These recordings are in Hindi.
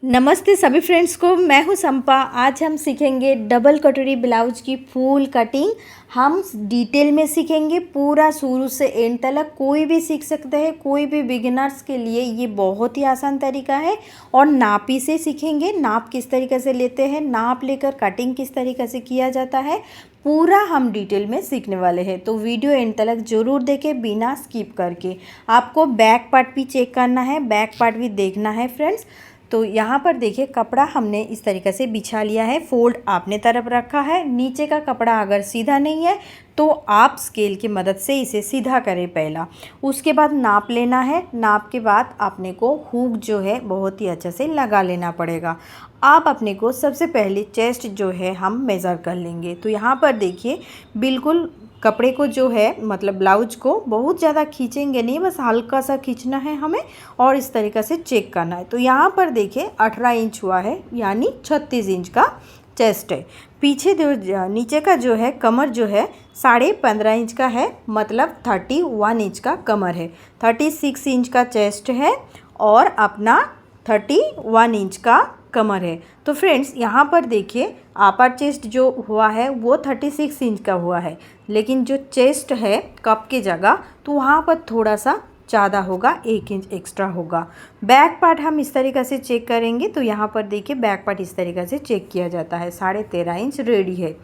नमस्ते सभी फ्रेंड्स को, मैं हूं संपा। आज हम सीखेंगे डबल कटोरी ब्लाउज की फुल कटिंग। हम डिटेल में सीखेंगे, पूरा शुरू से एंड तक। कोई भी सीख सकते हैं, कोई भी बिगिनर्स के लिए ये बहुत ही आसान तरीका है। और नापी से सीखेंगे, नाप किस तरीके से लेते हैं, नाप लेकर कटिंग किस तरीके से किया जाता है, पूरा हम डिटेल में सीखने वाले हैं। तो वीडियो एंड तक ज़रूर देखें बिना स्किप करके। आपको बैक पार्ट भी चेक करना है, बैक पार्ट भी देखना है फ्रेंड्स। तो यहाँ पर देखिए, कपड़ा हमने इस तरीके से बिछा लिया है, फोल्ड आपने तरफ रखा है। नीचे का कपड़ा अगर सीधा नहीं है तो आप स्केल की मदद से इसे सीधा करें पहला। उसके बाद नाप लेना है। नाप के बाद अपने को हुक जो है बहुत ही अच्छे से लगा लेना पड़ेगा। आप अपने को सबसे पहले चेस्ट जो है हम मेज़र कर लेंगे। तो यहाँ पर देखिए, बिल्कुल कपड़े को जो है मतलब ब्लाउज को बहुत ज़्यादा खींचेंगे नहीं, बस हल्का सा खींचना है हमें और इस तरीक़े से चेक करना है। तो यहाँ पर देखिए 18 इंच हुआ है, यानी 36 इंच का चेस्ट है। पीछे जो नीचे का जो है कमर जो है 15.5 इंच का है, मतलब 31 इंच का कमर है। 36 इंच का चेस्ट है और अपना 31 इंच का कमर है। तो फ्रेंड्स यहाँ पर देखिए, अपर चेस्ट जो हुआ है वो 36 इंच का हुआ है, लेकिन जो चेस्ट है कप के जगह तो वहाँ पर थोड़ा सा ज़्यादा होगा, 1 इंच एक्स्ट्रा होगा। बैक पार्ट हम इस तरीक़े से चेक करेंगे। तो यहाँ पर देखिए, बैक पार्ट इस तरीक़े से चेक किया जाता है। 13.5 इंच रेडी है।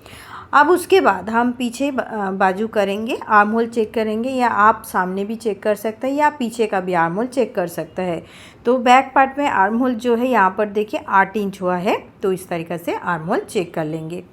अब उसके बाद हम पीछे बाजू करेंगे, आर्म होल चेक करेंगे, या आप सामने भी चेक कर सकते हैं या पीछे का भी आर्म होल चेक कर सकते हैं। तो बैक पार्ट में आर्म होल जो है यहाँ पर देखिए 8 इंच हुआ है। तो इस तरीक़े से आर्म होल चेक कर लेंगे।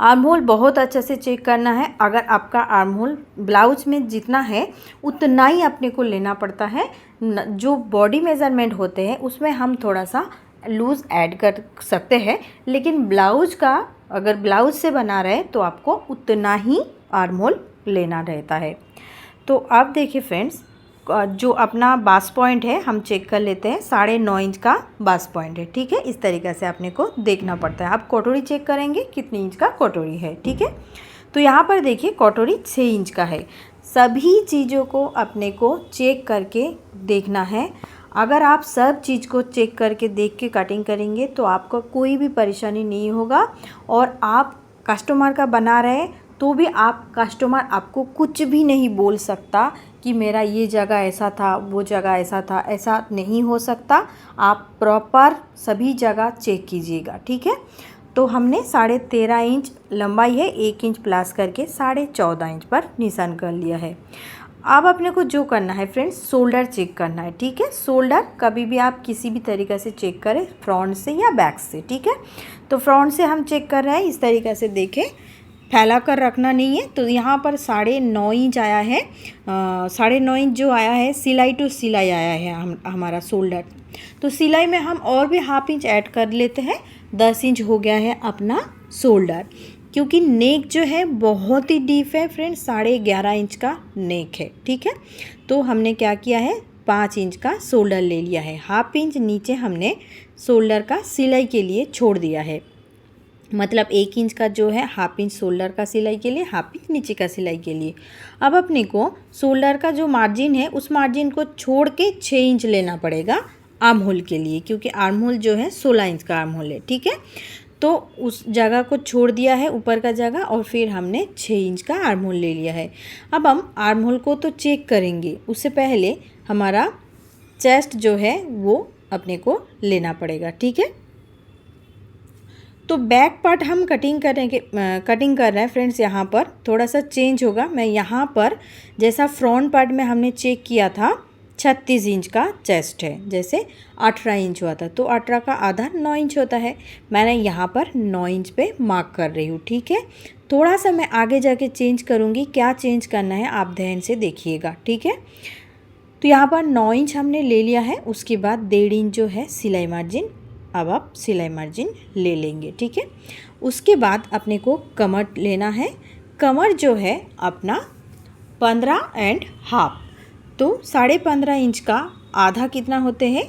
आर्म होल बहुत अच्छे से चेक करना है। अगर आपका आर्म होल ब्लाउज में जितना है उतना ही अपने को लेना पड़ता है। जो बॉडी मेज़रमेंट होते हैं उसमें हम थोड़ा सा लूज़ ऐड कर सकते हैं, लेकिन ब्लाउज का अगर ब्लाउज से बना रहे तो आपको उतना ही आर्म होल लेना रहता है। तो आप देखिए फ्रेंड्स, जो अपना बास पॉइंट है हम चेक कर लेते हैं। 9.5 इंच का बास पॉइंट है, ठीक है। इस तरीक़े से अपने को देखना पड़ता है। आप कटोरी चेक करेंगे कितनी इंच का कटोरी है, ठीक है। तो यहाँ पर देखिए कटोरी 6 इंच का है। सभी चीज़ों को अपने को चेक करके देखना है। अगर आप सब चीज़ को चेक करके देख के कटिंग करेंगे तो आपको कोई भी परेशानी नहीं होगा। और आप कस्टमर का बना रहे तो भी आप कस्टमर आपको कुछ भी नहीं बोल सकता कि मेरा ये जगह ऐसा था, वो जगह ऐसा था। ऐसा नहीं हो सकता। आप प्रॉपर सभी जगह चेक कीजिएगा, ठीक है। तो हमने 13.5 इंच लंबाई है, 1 इंच प्लस करके 14.5 इंच पर निशान कर लिया है। अब अपने को जो करना है फ्रेंड्स, शोल्डर चेक करना है, ठीक है। शोल्डर कभी भी आप किसी भी तरीक़े से चेक करें, फ्रंट से या बैक से, ठीक है। तो फ्रंट से हम चेक कर रहे हैं, इस तरीक़े से देखें, फैला कर रखना नहीं है। तो यहाँ पर 9.5 इंच आया है। 9.5 इंच जो आया है सिलाई टू सिलाई आया है हमारा शोल्डर। तो सिलाई में हम और भी ½ इंच ऐड कर लेते हैं। 10 इंच हो गया है अपना शोल्डर, क्योंकि नेक जो है बहुत ही डीप है फ्रेंड्स। 11.5 इंच का नेक है, ठीक है। तो हमने क्या किया है, 5 इंच का शोल्डर ले लिया है। ½ इंच नीचे हमने शोल्डर का सिलाई के लिए छोड़ दिया है। मतलब 1 इंच का जो है ½ इंच शोल्डर का सिलाई के लिए, ½ इंच नीचे का सिलाई के लिए। अब अपने को शोल्डर का जो मार्जिन है उस मार्जिन को छोड़ के 6 इंच लेना पड़ेगा आर्म होल के लिए, क्योंकि आर्म होल जो है 16 इंच का आर्म होल है, ठीक है। तो उस जगह को छोड़ दिया है, ऊपर का जगह, और फिर हमने 6 इंच का आर्म होल ले लिया है। अब हम आर्म होल को तो चेक करेंगे, उससे पहले हमारा चेस्ट जो है वो अपने को लेना पड़ेगा, ठीक है। तो बैक पार्ट हम कटिंग कर रहे हैं फ्रेंड्स। यहाँ पर थोड़ा सा चेंज होगा। मैं यहाँ पर जैसा फ्रंट पार्ट में हमने चेक किया था 36 इंच का चेस्ट है, जैसे 18 इंच हुआ था, तो 18 का आधा 9 इंच होता है। मैंने यहाँ पर 9 इंच पे मार्क कर रही हूँ, ठीक है। थोड़ा सा मैं आगे जाके चेंज करूँगी, क्या चेंज करना है आप ध्यान से देखिएगा, ठीक है। तो यहाँ पर 9 इंच हमने ले लिया है। उसके बाद 1.5 इंच जो है सिलाई मार्जिन, अब आप सिलाई मार्जिन ले लेंगे, ठीक है। उसके बाद अपने को कमर लेना है। कमर जो है अपना 15.5, तो 15.5 इंच का आधा कितना होते हैं,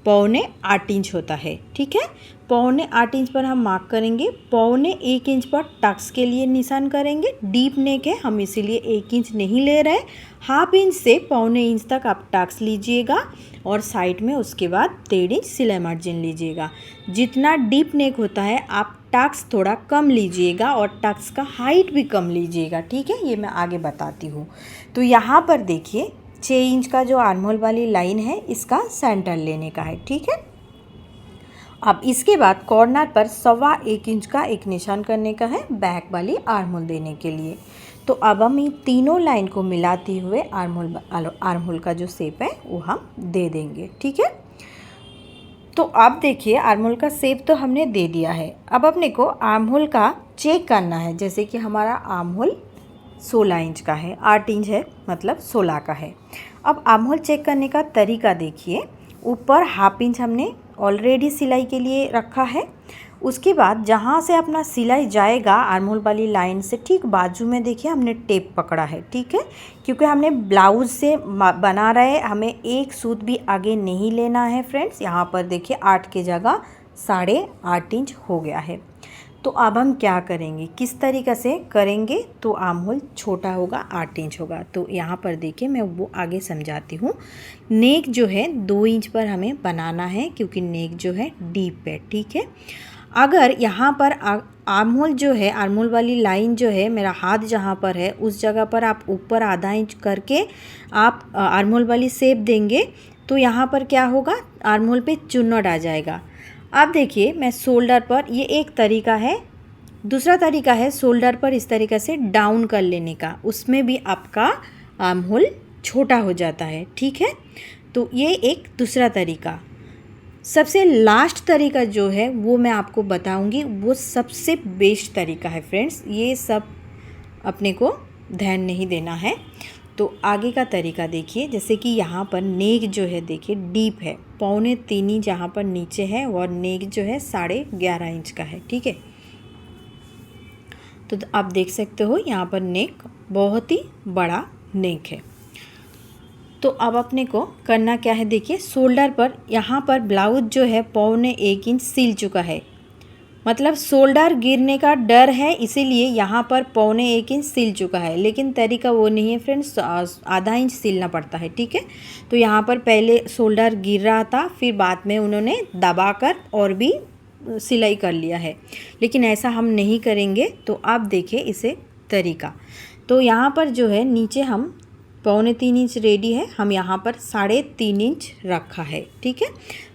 8.25 इंच होता है। ठीक है, 8.25 इंच पर हम मार्क करेंगे। 1.25 इंच पर टक्स के लिए निशान करेंगे। डीप नेक है, हम इसीलिए 1 इंच नहीं ले रहे। 1/2 इंच से 1.25 इंच तक आप टक्स लीजिएगा और साइड में उसके बाद 1.5 इंच सिलाई मार्जिन लीजिएगा। जितना डीप नेक होता है आप टक्स थोड़ा कम लीजिएगा और टक्स का हाइट भी कम लीजिएगा। ठीक है, ये मैं आगे बताती हूँ। तो यहाँ पर देखिए 6 इंच का जो आर्म होल वाली लाइन है इसका सेंटर लेने का है। ठीक है, अब इसके बाद कॉर्नर पर 1.25 इंच का एक निशान करने का है बैक वाली आर्म होल देने के लिए। तो अब हम ये तीनों लाइन को मिलाते हुए आर्म होल का जो शेप है वो हम दे देंगे। ठीक है, तो अब देखिए आर्म होल का शेप तो हमने दे दिया है। अब अपने को आर्म होल का चेक करना है। जैसे कि हमारा आर्म होल 16 इंच का है, 8 इंच है मतलब 16 का है। अब आर्म होल चेक करने का तरीका देखिए। ऊपर 1/2 इंच हमने ऑलरेडी सिलाई के लिए रखा है। उसके बाद जहाँ से अपना सिलाई जाएगा आर्म होल वाली लाइन से ठीक बाजू में देखिए हमने टेप पकड़ा है। ठीक है, क्योंकि हमने ब्लाउज से बना रहे, हमें एक सूत भी आगे नहीं लेना है फ्रेंड्स। यहाँ पर देखिए 8 की जगह 8.5 इंच हो गया है। तो अब हम क्या करेंगे, किस तरीक़े से करेंगे तो आर्म होल छोटा होगा, 8 इंच होगा। तो यहाँ पर देखिए मैं वो आगे समझाती हूँ। नेक जो है 2 इंच पर हमें बनाना है क्योंकि नेक जो है डीप है। ठीक है, अगर यहाँ पर आर्म होल जो है, आर्म होल वाली लाइन जो है, मेरा हाथ जहाँ पर है उस जगह पर आप ऊपर आधा इंच करके आप आर्म होल वाली शेप देंगे तो यहाँ पर क्या होगा, आर्म होल पे चुन्नट आ जाएगा। अब देखिए मैं शोल्डर पर, ये एक तरीका है। दूसरा तरीका है शोल्डर पर इस तरीक़े से डाउन कर लेने का, उसमें भी आपका आर्म होल छोटा हो जाता है। ठीक है, तो ये एक दूसरा तरीका। सबसे लास्ट तरीका जो है वो मैं आपको बताऊंगी, वो सबसे बेस्ट तरीका है फ्रेंड्स। ये सब अपने को ध्यान नहीं देना है। तो आगे का तरीका देखिए। जैसे कि यहाँ पर नेक जो है देखिए डीप है, 3.25 इंच यहाँ पर नीचे है और नेक जो है 11.5 इंच का है। ठीक है, तो आप देख सकते हो यहाँ पर नेक बहुत ही बड़ा नेक है। तो अब अपने को करना क्या है, देखिए शोल्डर पर यहाँ पर ब्लाउज जो है 1.25 इंच सिल चुका है, मतलब शोल्डर गिरने का डर है इसीलिए यहाँ पर 1.25 इंच सिल चुका है। लेकिन तरीका वो नहीं है फ्रेंड्स, आधा इंच सिलना पड़ता है। ठीक है, तो यहाँ पर पहले शोल्डर गिर रहा था, फिर बाद में उन्होंने दबाकर और भी सिलाई कर लिया है, लेकिन ऐसा हम नहीं करेंगे। तो आप देखिए इसे तरीका। तो यहाँ पर जो है नीचे हम 3.25 इंच रेडी है, हम यहाँ पर 3.5 इंच रखा है। ठीक है,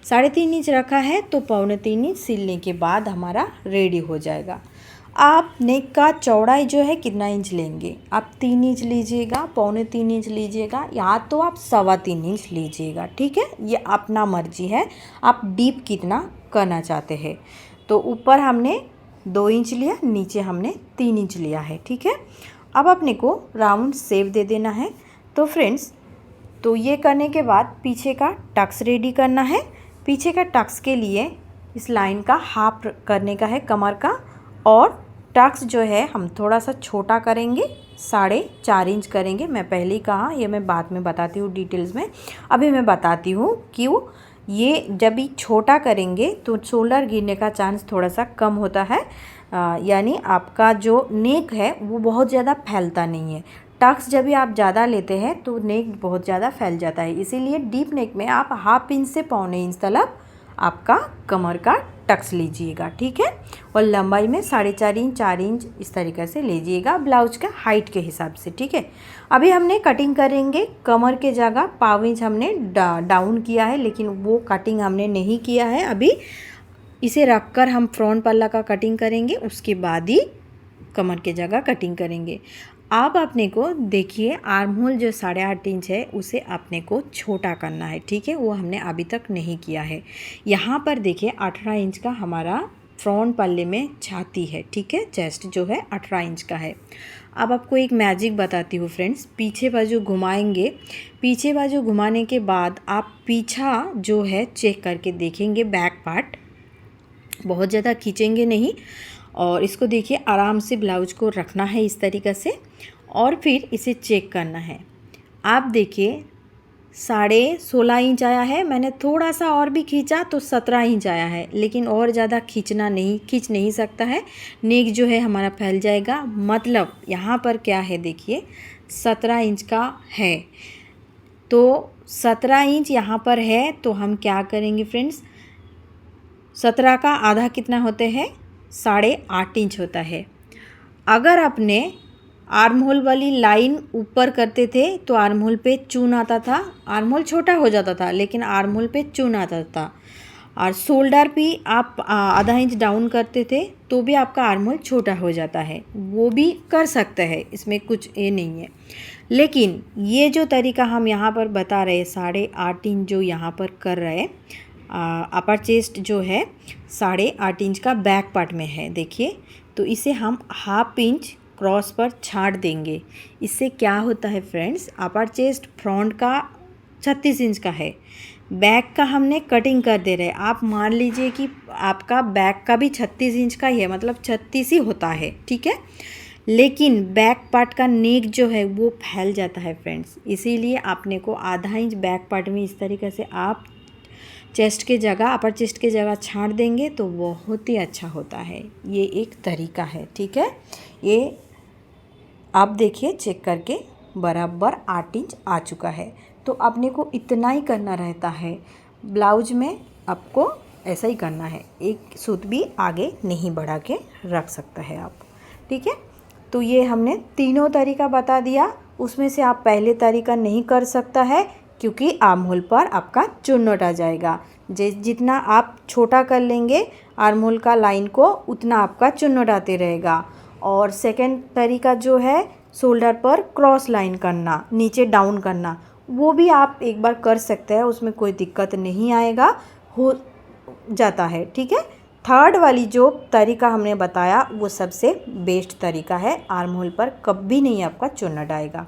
3.5 इंच रखा है तो 3.25 इंच सिलने के बाद हमारा रेडी हो जाएगा। आप नेक का चौड़ाई जो है कितना इंच लेंगे, आप 3 इंच लीजिएगा, 3.25 इंच लीजिएगा, या तो आप 3.25 इंच लीजिएगा। ठीक है, ये अपना मर्जी है, आप डीप कितना करना चाहते हैं। तो ऊपर हमने 2 इंच लिया, नीचे हमने 3 इंच लिया है। ठीक है, अब अपने को राउंड शेप दे देना है। तो फ्रेंड्स, तो ये करने के बाद पीछे का टक्स रेडी करना है। पीछे का टक्स के लिए इस लाइन का हाफ करने का है कमर का, और टक्स जो है हम थोड़ा सा छोटा करेंगे, 4.5 इंच करेंगे। मैं पहले ही कहा, ये मैं बाद में बताती हूँ डिटेल्स में। अभी मैं बताती हूँ क्यों। ये जब भी छोटा करेंगे तो शोल्डर गिरने का चांस थोड़ा सा कम होता है, यानी आपका जो नेक है वो बहुत ज़्यादा फैलता नहीं है। टक्स जब भी आप ज़्यादा लेते हैं तो नेक बहुत ज़्यादा फैल जाता है, इसीलिए डीप नेक में आप 1/2 इंच से 1.25 इंच तक आपका कमर का टक्स लीजिएगा। ठीक है, और लंबाई में 4.5 इंच 4 इंच इस तरीके से लीजिएगा ब्लाउज का हाइट के हिसाब से। ठीक है, अभी हमने कटिंग करेंगे। कमर के जगह 1/2 इंच हमने डाउन किया है, लेकिन वो कटिंग हमने नहीं किया है। अभी इसे रखकर हम फ्रंट पल्ला का कटिंग करेंगे, उसके बाद ही कमर के जगह कटिंग करेंगे। आप अपने को देखिए आर्म होल जो 8.5 इंच है उसे अपने को छोटा करना है। ठीक है, वो हमने अभी तक नहीं किया है। यहाँ पर देखिए 18 इंच का हमारा फ्रंट पल्ले में छाती है। ठीक है, चेस्ट जो है 18 इंच का है। अब आपको एक मैजिक बताती हूँ फ्रेंड्स, पीछे बाजू घुमाएंगे। पीछे बाजू घुमाने के बाद आप पीछा जो है चेक करके देखेंगे, बैक पार्ट बहुत ज़्यादा खींचेंगे नहीं, और इसको देखिए आराम से ब्लाउज को रखना है इस तरीक़े से, और फिर इसे चेक करना है। आप देखिए 16.5 इंच आया है। मैंने थोड़ा सा और भी खींचा तो 17 इंच आया है, लेकिन और ज़्यादा खींच नहीं सकता है, नेक जो है हमारा फैल जाएगा। मतलब यहाँ पर क्या है देखिए, 17 इंच का है, तो 17 इंच यहाँ पर है, तो हम क्या करेंगे फ्रेंड्स, 17 का आधा कितना होते हैं, 8.5 इंच होता है। अगर आपने आर्म होल वाली लाइन ऊपर करते थे तो आर्म होल पे चून आता था, आर्म होल छोटा हो जाता था लेकिन आर्म होल पे चून आता था। और शोल्डर भी आप आधा इंच डाउन करते थे तो भी आपका आर्म होल छोटा हो जाता है, वो भी कर सकते हैं, इसमें कुछ ये नहीं है। लेकिन ये जो तरीका हम यहाँ पर बता रहे 8.5 इंच जो यहाँ पर कर रहे, अपर चेस्ट जो है 8.5 इंच का बैक पार्ट में है देखिए, तो इसे हम 1/2 इंच क्रॉस पर छाट देंगे। इससे क्या होता है फ्रेंड्स, अपर चेस्ट फ्रंट का 36 इंच का है, बैक का हमने कटिंग कर दे रहे। आप मान लीजिए कि आपका बैक का भी 36 इंच का ही है, मतलब 36 ही होता है, ठीक है, लेकिन बैक पार्ट का नेक जो है वो फैल जाता है फ्रेंड्स, इसीलिए आपने को आधा इंच बैक पार्ट में इस तरीके से आप चेस्ट के जगह, अपर चेस्ट के जगह छाट देंगे तो बहुत ही अच्छा होता है। ये एक तरीका है, ठीक है। ये आप देखिए चेक करके बराबर 8 इंच आ चुका है। तो आपने को इतना ही करना रहता है, ब्लाउज में आपको ऐसा ही करना है, एक सूत भी आगे नहीं बढ़ा के रख सकता है आप, ठीक है। तो ये हमने तीनों तरीका बता दिया, उसमें से आप पहले तरीका नहीं कर सकता है क्योंकि आर्म होल पर आपका चुन्नट आ जाएगा। जितना आप छोटा कर लेंगे आर्म होल का लाइन को, उतना आपका चुन्नट आते रहेगा। और सेकंड तरीका जो है शोल्डर पर क्रॉस लाइन करना, नीचे डाउन करना, वो भी आप एक बार कर सकते हैं, उसमें कोई दिक्कत नहीं आएगा, हो जाता है, ठीक है। थर्ड वाली जो तरीका हमने बताया वो सबसे बेस्ट तरीका है, आर्म होल पर कभी नहीं आपका चुन्नट आएगा।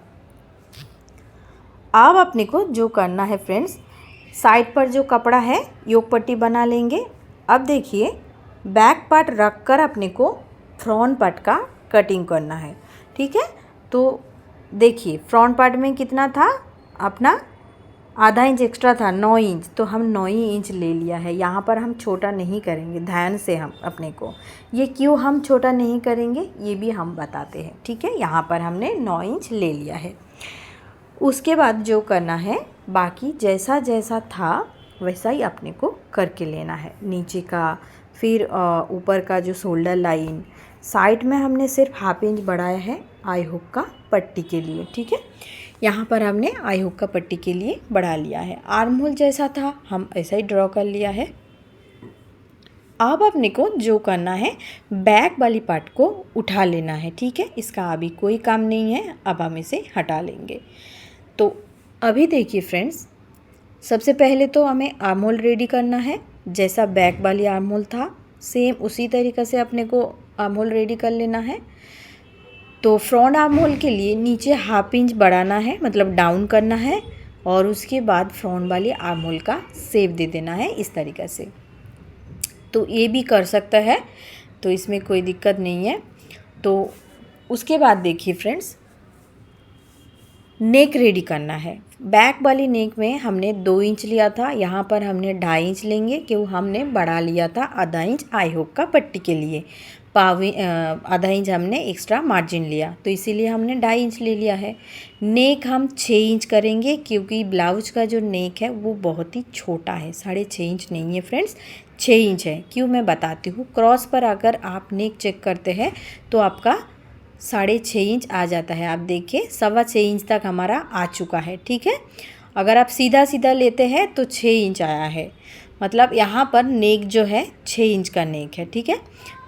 अब अपने को जो करना है फ्रेंड्स, साइड पर जो कपड़ा है योक पट्टी बना लेंगे। अब देखिए बैक पार्ट रख कर अपने को फ्रंट पार्ट का कटिंग करना है, ठीक है। तो देखिए फ्रंट पार्ट में कितना था अपना, आधा इंच एक्स्ट्रा था, 9 इंच, तो हम 9 ही इंच ले लिया है। यहाँ पर हम छोटा नहीं करेंगे, ध्यान से हम अपने को, ये क्यों हम छोटा नहीं करेंगे ये भी हम बताते हैं, ठीक है। यहाँ पर हमने 9 इंच ले लिया है। उसके बाद जो करना है, बाकी जैसा जैसा था वैसा ही अपने को करके लेना है। नीचे का, फिर ऊपर का जो शोल्डर लाइन, साइड में हमने सिर्फ 1/2 इंच बढ़ाया है आई हुक का पट्टी के लिए, ठीक है। यहाँ पर हमने आई हुक का पट्टी के लिए बढ़ा लिया है। आर्म होल जैसा था हम ऐसा ही ड्रॉ कर लिया है। अब अपने को जो करना है, बैक वाली पार्ट को उठा लेना है, ठीक है। इसका अभी कोई काम नहीं है, अब हम इसे हटा लेंगे। तो अभी देखिए फ्रेंड्स, सबसे पहले तो हमें आर्म होल रेडी करना है। जैसा बैक वाली आर्म होल था सेम उसी तरीक़े से अपने को आर्म होल रेडी कर लेना है। तो फ्रंट आर्म होल के लिए नीचे 1/2 इंच बढ़ाना है, मतलब डाउन करना है, और उसके बाद फ्रंट वाली आर्म होल का शेप दे देना है इस तरीक़े से। तो ये भी कर सकता है, तो इसमें कोई दिक्कत नहीं है। तो उसके बाद देखिए फ्रेंड्स, नेक रेडी करना है। बैक वाली नेक में हमने 2 इंच लिया था, यहाँ पर हमने 2.5 इंच लेंगे, क्यों हमने बढ़ा लिया था आधा इंच आई हुक का पट्टी के लिए, आधा इंच हमने एक्स्ट्रा मार्जिन लिया, तो इसीलिए हमने 2.5 इंच ले लिया है। नेक हम 6 इंच करेंगे, क्योंकि ब्लाउज का जो नेक है वो बहुत ही छोटा है, 6.5 इंच नहीं है फ्रेंड्स, 6 इंच है। क्यों मैं बताती हूँ, क्रॉस पर अगर आप नेक चेक करते हैं तो आपका 6.5 इंच आ जाता है। आप देखिए 6.25 इंच तक हमारा आ चुका है, ठीक है। अगर आप सीधा सीधा लेते हैं तो 6 इंच आया है, मतलब यहाँ पर नेक जो है 6 इंच का नेक है, ठीक है।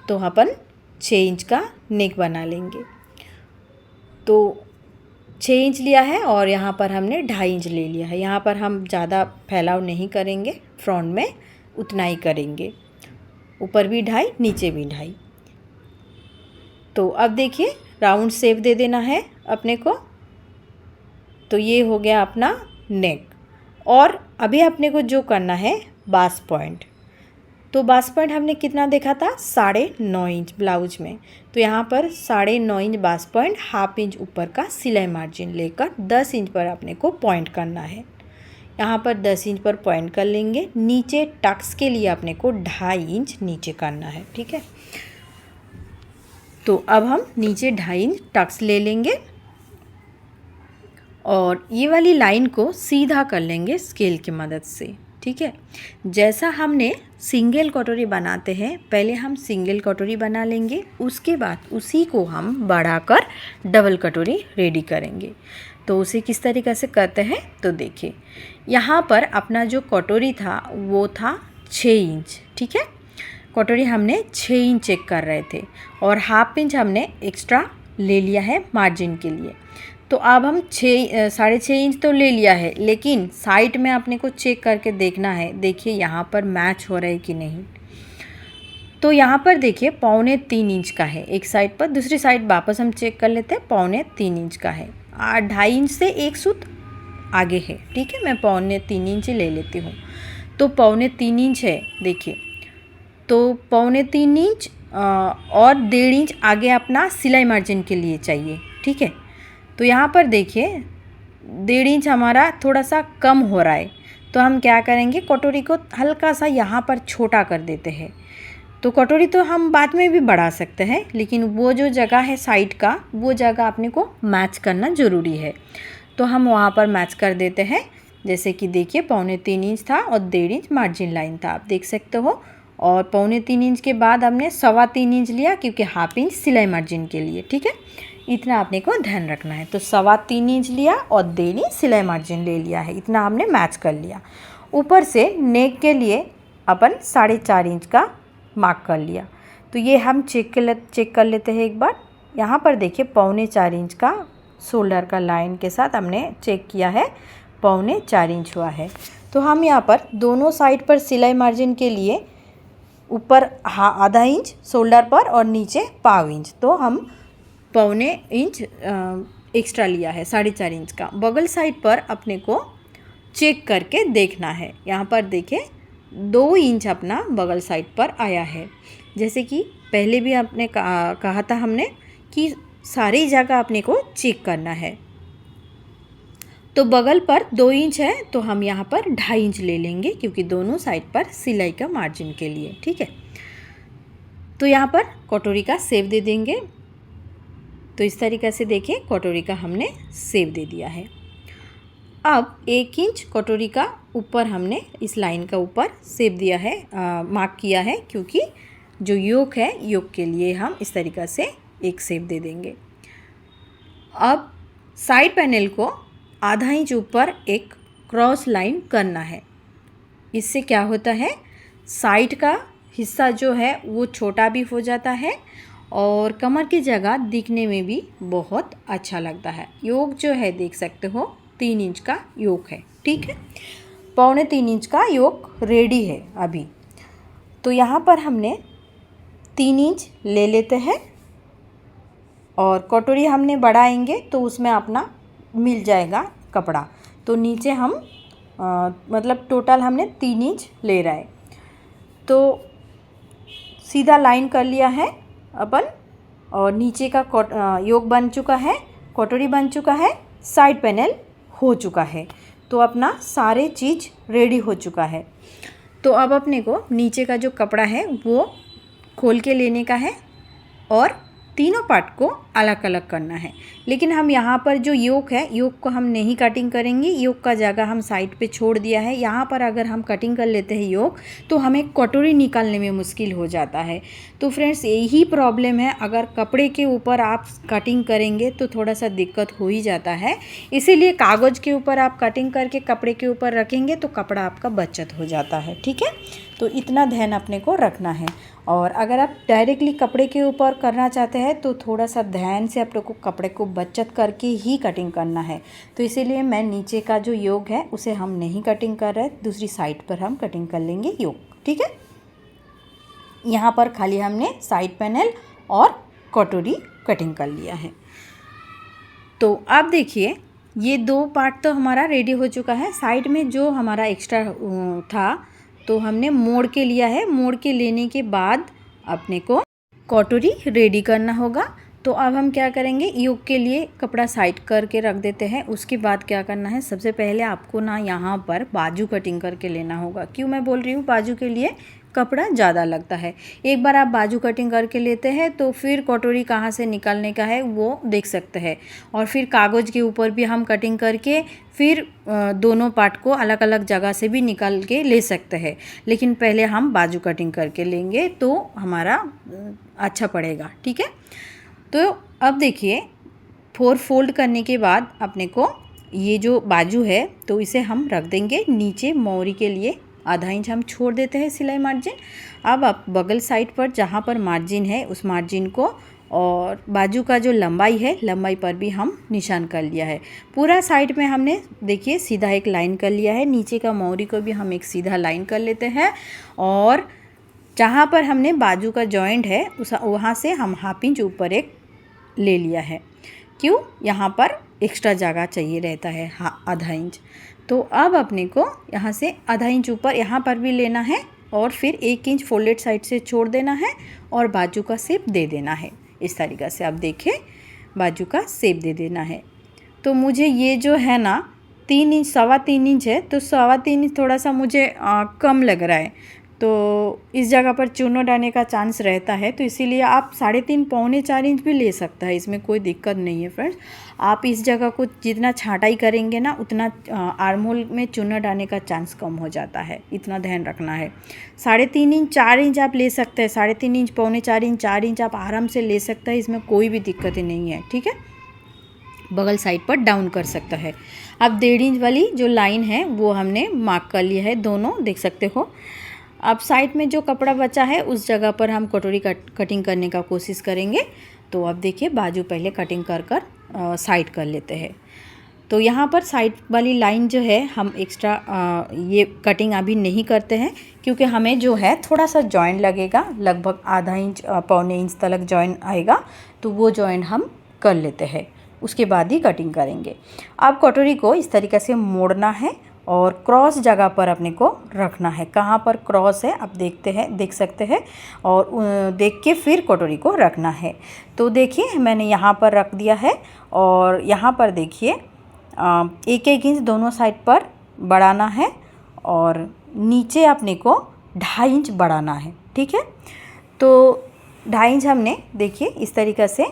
तो अपन 6 इंच का नेक बना लेंगे। तो 6 इंच लिया है और यहाँ पर हमने 2.5 इंच ले लिया है। यहाँ पर हम ज़्यादा फैलाव नहीं करेंगे, फ्रंट में उतना ही करेंगे, ऊपर भी 2.5 नीचे भी 2.5। तो अब देखिए राउंड शेप दे देना है अपने को। तो ये हो गया अपना नेक। और अभी अपने को जो करना है बास पॉइंट, तो बास पॉइंट हमने कितना देखा था, 9.5 इंच ब्लाउज में। तो यहाँ पर 9.5 इंच बास पॉइंट, 1/2 इंच ऊपर का सिलाई मार्जिन लेकर 10 इंच पर अपने को पॉइंट करना है। यहाँ पर 10 इंच पर पॉइंट कर लेंगे। नीचे टक्स के लिए अपने को 2.5 इंच नीचे करना है, ठीक है। तो अब हम नीचे 2.5 इंच टक्स ले लेंगे और ये वाली लाइन को सीधा कर लेंगे स्केल की मदद से, ठीक है। जैसा हमने सिंगल कटोरी बनाते हैं, पहले हम सिंगल कटोरी बना लेंगे, उसके बाद उसी को हम बढ़ाकर डबल कटोरी रेडी करेंगे। तो उसे किस तरीक़े से करते हैं तो देखिए, यहाँ पर अपना जो कटोरी था वो था 6 इंच, ठीक है। कटोरी हमने 6 इंच चेक कर रहे थे और 1/2 इंच हमने एक्स्ट्रा ले लिया है मार्जिन के लिए। तो अब हम 6.5 इंच तो ले लिया है, लेकिन साइड में अपने को चेक करके देखना है। देखिए यहाँ पर मैच हो रहा है कि नहीं। तो यहाँ पर देखिए 3.25 इंच का है एक साइड पर, दूसरी साइड वापस हम चेक कर लेते हैं, 3.25 इंच का है। 2.5 इंच से एक सूत आगे है, ठीक है। मैं 3.25 इंच ले लेती हूँ। तो 3.25 इंच है, देखिए। तो 3.25 इंच और 1.5 इंच आगे अपना सिलाई मार्जिन के लिए चाहिए, ठीक है। तो यहाँ पर देखिए 1.5 इंच हमारा थोड़ा सा कम हो रहा है, तो हम क्या करेंगे, कटोरी को हल्का सा यहाँ पर छोटा कर देते हैं। तो कटोरी तो हम बाद में भी बढ़ा सकते हैं, लेकिन वो जो जगह है साइड का, वो जगह अपने को मैच करना ज़रूरी है। तो हम वहाँ पर मैच कर देते हैं। जैसे कि देखिए 3.25 इंच था और 1.5 इंच मार्जिन लाइन था, आप देख सकते हो। और 3.25 इंच के बाद हमने 3.25 इंच लिया, क्योंकि 1/2 इंच सिलाई मार्जिन के लिए, ठीक है। इतना आपने को ध्यान रखना है। तो 3.25 इंच लिया और 1.5 इंच सिलाई मार्जिन ले लिया है, इतना हमने मैच कर लिया। ऊपर से नेक के लिए अपन 4.5 इंच का मार्क कर लिया। तो ये हम चेक कर लेते हैं एक बार। यहाँ पर देखिए 4.25 इंच का शोल्डर का लाइन के साथ हमने चेक किया है, 4.25 इंच हुआ है। तो हम यहाँ पर दोनों साइड पर सिलाई मार्जिन के लिए ऊपर 1/2 इंच शोल्डर पर और नीचे 1/4 इंच, तो हम 1.25 इंच एक्स्ट्रा लिया है, 4.5 इंच का। बगल साइड पर अपने को चेक करके देखना है। यहाँ पर देखिए 2 इंच अपना बगल साइड पर आया है। जैसे कि पहले भी आपने कहा था हमने कि सारी जगह अपने को चेक करना है। तो बगल पर 2 इंच है, तो हम यहाँ पर 2.5 इंच ले लेंगे, क्योंकि दोनों साइड पर सिलाई का मार्जिन के लिए, ठीक है। तो यहाँ पर कटोरी का शेप दे देंगे। तो इस तरीक़े से देखिए कटोरी का हमने शेप दे दिया है। अब 1 इंच कटोरी का ऊपर हमने इस लाइन का ऊपर शेप दिया है, मार्क किया है, क्योंकि जो योक है, योक के लिए हम इस तरीक़े से एक शेप दे देंगे। अब साइड पैनल को 1/2 इंच ऊपर एक क्रॉस लाइन करना है। इससे क्या होता है, साइड का हिस्सा जो है वो छोटा भी हो जाता है और कमर की जगह दिखने में भी बहुत अच्छा लगता है। योक जो है देख सकते हो 3 इंच का योक है, ठीक है। 3.25 इंच का योक रेडी है अभी। तो यहाँ पर हमने 3 इंच ले लेते हैं और कटोरी हमने बढ़ाएंगे तो उसमें अपना मिल जाएगा कपड़ा। तो नीचे हम मतलब टोटल हमने 3 इंच ले रहा है। तो सीधा लाइन कर लिया है अपन और नीचे का योक बन चुका है, कटोरी बन चुका है, साइड पैनल हो चुका है। तो अपना सारे चीज़ रेडी हो चुका है। तो अब अपने को नीचे का जो कपड़ा है वो खोल के लेने का है और तीनों पार्ट को अलग अलग करना है। लेकिन हम यहाँ पर जो योक है, योक को हम नहीं कटिंग करेंगे। योक का जगह हम साइड पे छोड़ दिया है। यहाँ पर अगर हम कटिंग कर लेते हैं योक, तो हमें कटोरी निकालने में मुश्किल हो जाता है। तो फ्रेंड्स यही प्रॉब्लम है, अगर कपड़े के ऊपर आप कटिंग करेंगे तो थोड़ा सा दिक्कत हो ही जाता है। इसीलिए कागज़ के ऊपर आप कटिंग करके कपड़े के ऊपर रखेंगे तो कपड़ा आपका बचत हो जाता है, ठीक है। तो इतना ध्यान अपने को रखना है। और अगर आप डायरेक्टली कपड़े के ऊपर करना चाहते हैं तो थोड़ा सा ध्यान से अपने को कपड़े को बचत करके ही कटिंग करना है। तो इसीलिए मैं नीचे का जो योक है उसे हम नहीं कटिंग कर रहे, दूसरी साइड पर हम कटिंग कर लेंगे योक, ठीक है। यहाँ पर खाली हमने साइड पैनल और कटोरी कटिंग कर लिया है। तो आप देखिए ये 2 पार्ट तो हमारा रेडी हो चुका है। साइड में जो हमारा एक्स्ट्रा था तो हमने मोड़ के लिया है। मोड़ के लेने के बाद अपने को कटोरी रेडी करना होगा। तो अब हम क्या करेंगे, योग के लिए कपड़ा साइड करके रख देते हैं। उसके बाद क्या करना है, सबसे पहले आपको ना यहाँ पर बाजू कटिंग करके लेना होगा। क्यों मैं बोल रही हूँ, बाजू के लिए कपड़ा ज़्यादा लगता है। एक बार आप बाजू कटिंग करके लेते हैं तो फिर कटोरी कहाँ से निकालने का है वो देख सकते हैं। और फिर कागज़ के ऊपर भी हम कटिंग करके फिर दोनों पार्ट को अलग अलग जगह से भी निकाल के ले सकते हैं। लेकिन पहले हम बाजू कटिंग करके लेंगे तो हमारा अच्छा पड़ेगा, ठीक है। तो अब देखिए 4 फोल्ड करने के बाद अपने को ये जो बाजू है तो इसे हम रख देंगे नीचे। मोरी के लिए आधा इंच हम छोड़ देते हैं सिलाई मार्जिन। अब आप बगल साइड पर जहाँ पर मार्जिन है उस मार्जिन को और बाजू का जो लंबाई है लंबाई पर भी हम निशान कर लिया है। पूरा साइड में हमने देखिए सीधा एक लाइन कर लिया है। नीचे का मोरी को भी हम एक सीधा लाइन कर लेते हैं और जहाँ पर हमने बाजू का जॉइंट है उस वहाँ से हम हाफ इंच ऊपर एक ले लिया है। क्यों, यहाँ पर एक्स्ट्रा जगह चाहिए रहता है आधा इंच। तो अब अपने को यहाँ से आधा इंच ऊपर यहाँ पर भी लेना है और फिर 1 इंच फोल्डेड साइड से छोड़ देना है और बाजू का शेप दे देना है। इस तरीक़े से आप देखें, बाजू का शेप दे देना है। तो मुझे ये जो है ना 3 इंच 3.25 इंच है, तो 3.25 इंच थोड़ा सा मुझे कम लग रहा है। तो इस जगह पर चूना डालने का चांस रहता है, तो इसीलिए आप 3.5 पौने 4 इंच भी ले सकता है, इसमें कोई दिक्कत नहीं है फ्रेंड्स। आप इस जगह को जितना छांटाई करेंगे ना उतना आर्म होल में चूना डालने का चांस कम हो जाता है, इतना ध्यान रखना है। 3.5 इंच 4 इंच आप ले सकते हैं, 3.5 इंच पौने 4 इंच 4 इंच आप आराम से ले सकते हैं, इसमें कोई भी दिक्कत नहीं है, ठीक है। बगल साइड पर डाउन कर सकता है। अब 1.5 इंच वाली जो लाइन है वो हमने मार्क कर लिया है, दोनों देख सकते हो। अब साइड में जो कपड़ा बचा है उस जगह पर हम कटोरी कटिंग करने का कोशिश करेंगे। तो अब देखिए बाजू पहले कटिंग कर साइड कर लेते हैं। तो यहाँ पर साइड वाली लाइन जो है हम एक्स्ट्रा ये कटिंग अभी नहीं करते हैं, क्योंकि हमें जो है थोड़ा सा जॉइंट लगेगा, लगभग आधा इंच पौने इंच तक जॉइंट आएगा, तो वो जॉइंट हम कर लेते हैं, उसके बाद ही कटिंग करेंगे। अब कटोरी को इस तरीके से मोड़ना है और क्रॉस जगह पर अपने को रखना है। कहाँ पर क्रॉस है आप देख सकते हैं, और देख के फिर कटोरी को रखना है। तो देखिए मैंने यहाँ पर रख दिया है और यहाँ पर देखिए 1-1 इंच दोनों साइड पर बढ़ाना है और नीचे अपने को 2.5 इंच बढ़ाना है, ठीक है। तो 2.5 इंच हमने देखिए इस तरीक़े से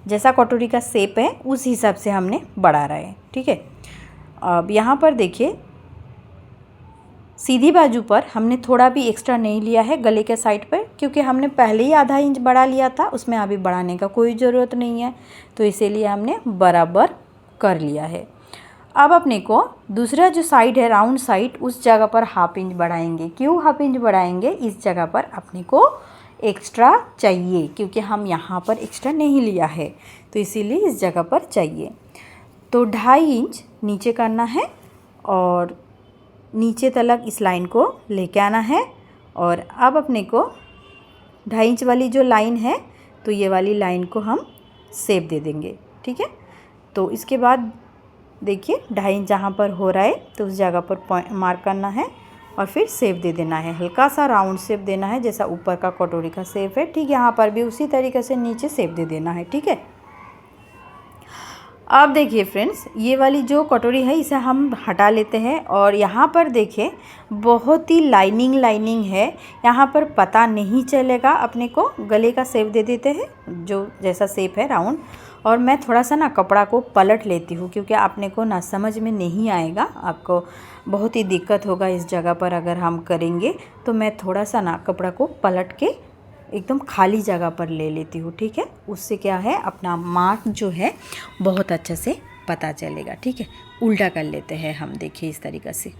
जैसा कटोरी का शेप है उस हिसाब से हमने बढ़ा रहा है, ठीक है। अब यहाँ पर देखिए सीधी बाजू पर हमने थोड़ा भी एक्स्ट्रा नहीं लिया है गले के साइड पर, क्योंकि हमने पहले ही आधा इंच बढ़ा लिया था, उसमें अभी बढ़ाने का कोई ज़रूरत नहीं है, तो इसीलिए हमने बराबर कर लिया है। अब अपने को दूसरा जो साइड है राउंड साइड उस जगह पर हाफ इंच बढ़ाएंगे। क्यों हाफ इंच बढ़ाएंगे, इस जगह पर अपने को एक्स्ट्रा चाहिए, क्योंकि हम यहाँ पर एक्स्ट्रा नहीं लिया है, तो इसीलिए इस जगह पर चाहिए। तो 2.5 इंच नीचे करना है और नीचे तलक इस लाइन को लेके आना है। और अब अपने को 2.5 इंच वाली जो लाइन है तो ये वाली लाइन को हम शेप दे देंगे, ठीक है। तो इसके बाद देखिए 2.5 इंच जहाँ पर हो रहा है तो उस जगह पर मार्क करना है और फिर शेप दे देना है, हल्का सा राउंड शेप देना है, जैसा ऊपर का कटोरी का शेप है, ठीक। यहाँ पर भी उसी तरीके से नीचे शेप दे देना है, ठीक है। अब देखिए फ्रेंड्स ये वाली जो कटोरी है इसे हम हटा लेते हैं और यहाँ पर देखिए बहुत ही लाइनिंग है, यहाँ पर पता नहीं चलेगा। अपने को गले का शेप दे देते हैं जो जैसा शेप है राउंड, और मैं थोड़ा सा ना कपड़ा को पलट लेती हूँ, क्योंकि आपने को ना समझ में नहीं आएगा, आपको बहुत ही दिक्कत होगा इस जगह पर अगर हम करेंगे। तो मैं थोड़ा सा ना कपड़ा को पलट के एकदम खाली जगह पर ले लेती हूँ, ठीक है। उससे क्या है अपना मार्क जो है बहुत अच्छे से पता चलेगा, ठीक है। उल्टा कर लेते हैं हम, देखिए इस तरीक़े से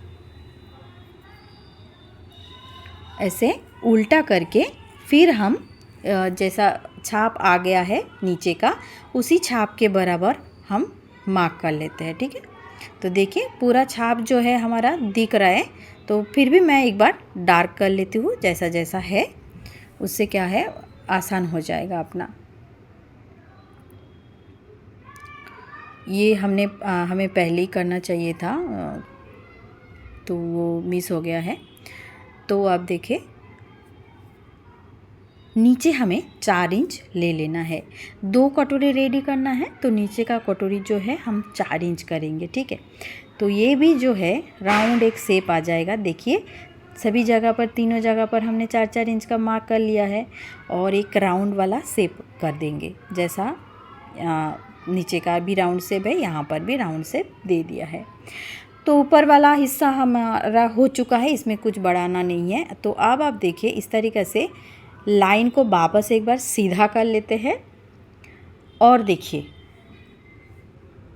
ऐसे उल्टा करके फिर हम जैसा छाप आ गया है नीचे का उसी छाप के बराबर हम मार्क कर लेते हैं, ठीक है। तो देखिए पूरा छाप जो है हमारा दिख रहा है, तो फिर भी मैं एक बार डार्क कर लेती हूँ जैसा जैसा है, उससे क्या है आसान हो जाएगा अपना। ये हमें पहले ही करना चाहिए था, तो वो मिस हो गया है। तो आप देखिए नीचे हमें 4 इंच ले लेना है। 2 कटोरी रेडी करना है तो नीचे का कटोरी जो है हम 4 इंच करेंगे, ठीक है। तो ये भी जो है राउंड एक शेप आ जाएगा। देखिए सभी जगह पर, तीनों जगह पर हमने 4-4 इंच का मार्क कर लिया है और एक राउंड वाला शेप कर देंगे। जैसा नीचे का भी राउंड शेप है, यहाँ पर भी राउंड शेप दे दिया है। तो ऊपर वाला हिस्सा हमारा हो चुका है, इसमें कुछ बढ़ाना नहीं है। तो अब आप देखिए इस तरीक़े से लाइन को वापस एक बार सीधा कर लेते हैं और देखिए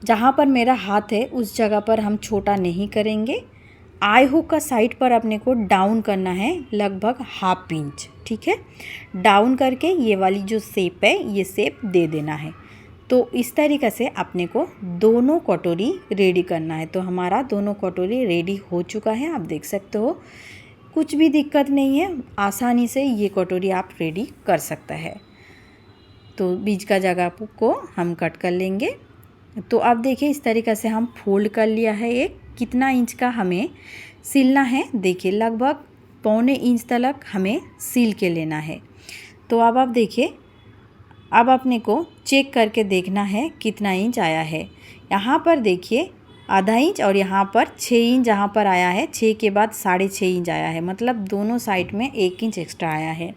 जहाँ पर मेरा हाथ है उस जगह पर हम छोटा नहीं करेंगे। आई हुक का साइड पर अपने को डाउन करना है लगभग 1/2 इंच, ठीक है। डाउन करके ये वाली जो शेप है ये शेप दे देना है। तो इस तरीक़े से अपने को दोनों कटोरी रेडी करना है। तो हमारा दोनों कटोरी रेडी हो चुका है, आप देख सकते हो। कुछ भी दिक्कत नहीं है, आसानी से ये कटोरी आप रेडी कर सकते हैं। तो बीच का जगह को हम कट कर लेंगे। तो अब देखिए इस तरीक़े से हम फोल्ड कर लिया है। एक कितना इंच का हमें सिलना है, देखिए लगभग 1.25 इंच तक हमें सिल के लेना है। तो अब आप देखिए, अब अपने को चेक करके देखना है कितना इंच आया है। यहाँ पर देखिए आधा इंच और यहाँ पर 6 इंच जहाँ पर आया है, 6 के बाद 6.5 इंच आया है, मतलब दोनों साइड में 1 इंच एक्स्ट्रा आया है।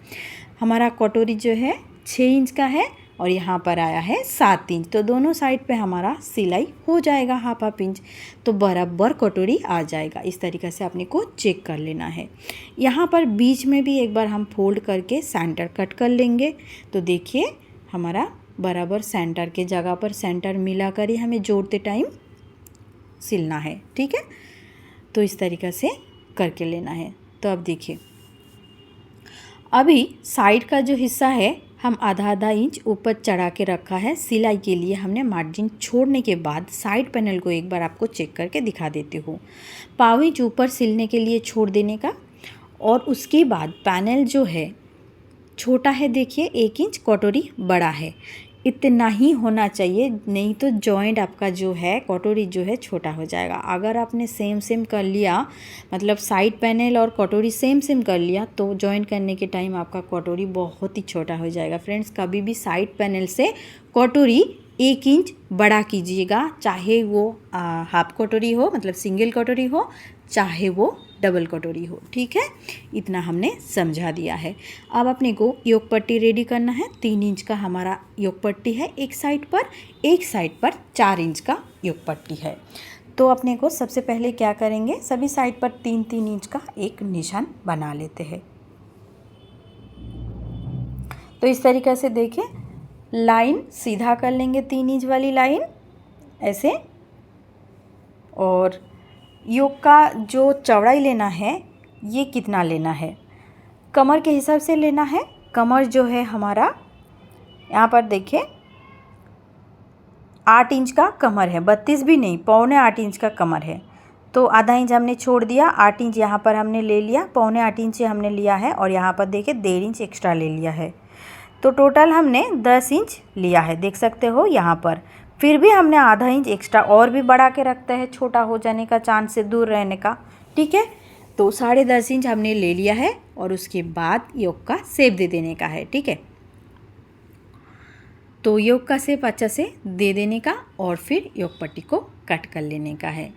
हमारा कटोरी जो है 6 इंच का है और यहाँ पर आया है 7 इंच। तो दोनों साइड पे हमारा सिलाई हो जाएगा 1/2 इंच, तो बराबर कटोरी आ जाएगा। इस तरीक़े से अपने को चेक कर लेना है। यहाँ पर बीच में भी एक बार हम फोल्ड करके सेंटर कट कर लेंगे। तो देखिए हमारा बराबर सेंटर के जगह पर सेंटर मिला कर ही हमें जोड़ते टाइम सिलना है, ठीक है। तो इस तरीक़े से करके लेना है। तो अब देखिए अभी साइड का जो हिस्सा है हम आधा इंच ऊपर चढ़ा के रखा है सिलाई के लिए। हमने मार्जिन छोड़ने के बाद साइड पैनल को एक बार आपको चेक करके दिखा देती हूँ। 1/2 इंच ऊपर सिलने के लिए छोड़ देने का और उसके बाद पैनल जो है छोटा है, देखिए 1 इंच कटोरी बड़ा है, इतना ही होना चाहिए, नहीं तो जॉइंट आपका जो है कटोरी जो है छोटा हो जाएगा। अगर आपने सेम कर लिया, मतलब साइड पैनल और कटोरी सेम कर लिया, तो जॉइंट करने के टाइम आपका कटोरी बहुत ही छोटा हो जाएगा। फ्रेंड्स कभी भी साइड पैनल से कटोरी 1 इंच बड़ा कीजिएगा, चाहे वो हाफ कटोरी हो, मतलब सिंगल कटोरी हो, चाहे वो डबल कटोरी हो, ठीक है। इतना हमने समझा दिया है। अब अपने को योक पट्टी रेडी करना है। 3 इंच का हमारा योक पट्टी है एक साइड पर 4 इंच का योक पट्टी है। तो अपने को सबसे पहले क्या करेंगे, सभी साइड पर 3-3 इंच का एक निशान बना लेते हैं। तो इस तरीक़े से देखिए लाइन सीधा कर लेंगे, 3 इंच वाली लाइन ऐसे। और योक का जो चौड़ाई लेना है ये कितना लेना है, कमर के हिसाब से लेना है। कमर जो है हमारा यहाँ पर देखिए 8 इंच का कमर है, 32 भी नहीं, 7.25 इंच का कमर है। तो आधा इंच हमने छोड़ दिया, 8 इंच यहाँ पर हमने ले लिया, 7.25 इंच हमने लिया है और यहाँ पर देखिए 1.5 इंच एक्स्ट्रा ले लिया है। तो टोटल हमने 10 इंच लिया है, देख सकते हो यहाँ पर। फिर भी हमने आधा इंच एक्स्ट्रा और भी बढ़ा के रखते हैं, छोटा हो जाने का चांस से दूर रहने का, ठीक है। तो 10.5 इंच हमने ले लिया है और उसके बाद योक का शेप दे देने का है, ठीक है। तो योक का शेप अच्छा से दे देने का और फिर योक पट्टी को कट कर लेने का है।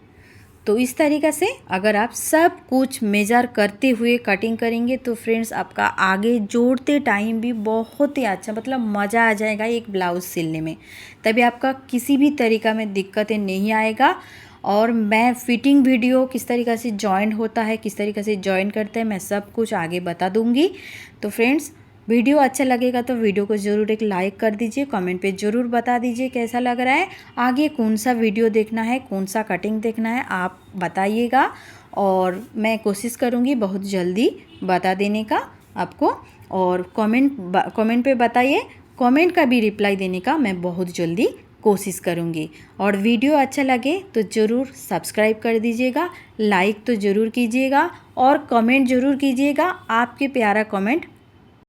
तो इस तरीक़े से अगर आप सब कुछ मेजर करते हुए कटिंग करेंगे तो फ्रेंड्स आपका आगे जोड़ते टाइम भी बहुत ही अच्छा, मतलब मज़ा आ जाएगा एक ब्लाउज़ सिलने में। तभी आपका किसी भी तरीक़ा में दिक्कतें नहीं आएगा। और मैं फिटिंग वीडियो किस तरीक़े से जॉइंट होता है, किस तरीक़े से जॉइंट करते हैं, मैं सब कुछ आगे बता दूँगी। तो फ्रेंड्स वीडियो अच्छा लगेगा तो वीडियो को ज़रूर एक लाइक कर दीजिए, कमेंट पे ज़रूर बता दीजिए कैसा लग रहा है, आगे कौन सा वीडियो देखना है, कौन सा कटिंग देखना है आप बताइएगा। और मैं कोशिश करूँगी बहुत जल्दी बता देने का आपको। और कमेंट पे बताइए, कमेंट का भी रिप्लाई देने का मैं बहुत जल्दी कोशिश करूँगी। और वीडियो अच्छा लगे तो ज़रूर सब्सक्राइब कर दीजिएगा, लाइक तो ज़रूर कीजिएगा और कमेंट ज़रूर कीजिएगा। आपके प्यारा कमेंट